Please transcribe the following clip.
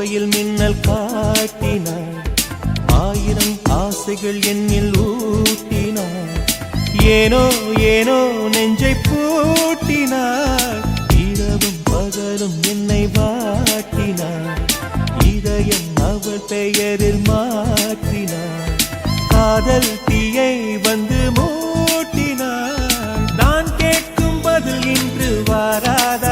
கோவையில் மின்னல் காட்டினாள், ஆயிரம் ஆசைகள் என்னில் ஊட்டினாள். ஏனோ ஏனோ நெஞ்சை பூட்டினாள், இரவும் பகலும் என்னை வாட்டினாள். இதயம் அவள் பெயரில் மாற்றினாள், காதல் தீயை வந்து மூட்டினாள். நான் கேட்கும் பதில் இன்று வாராத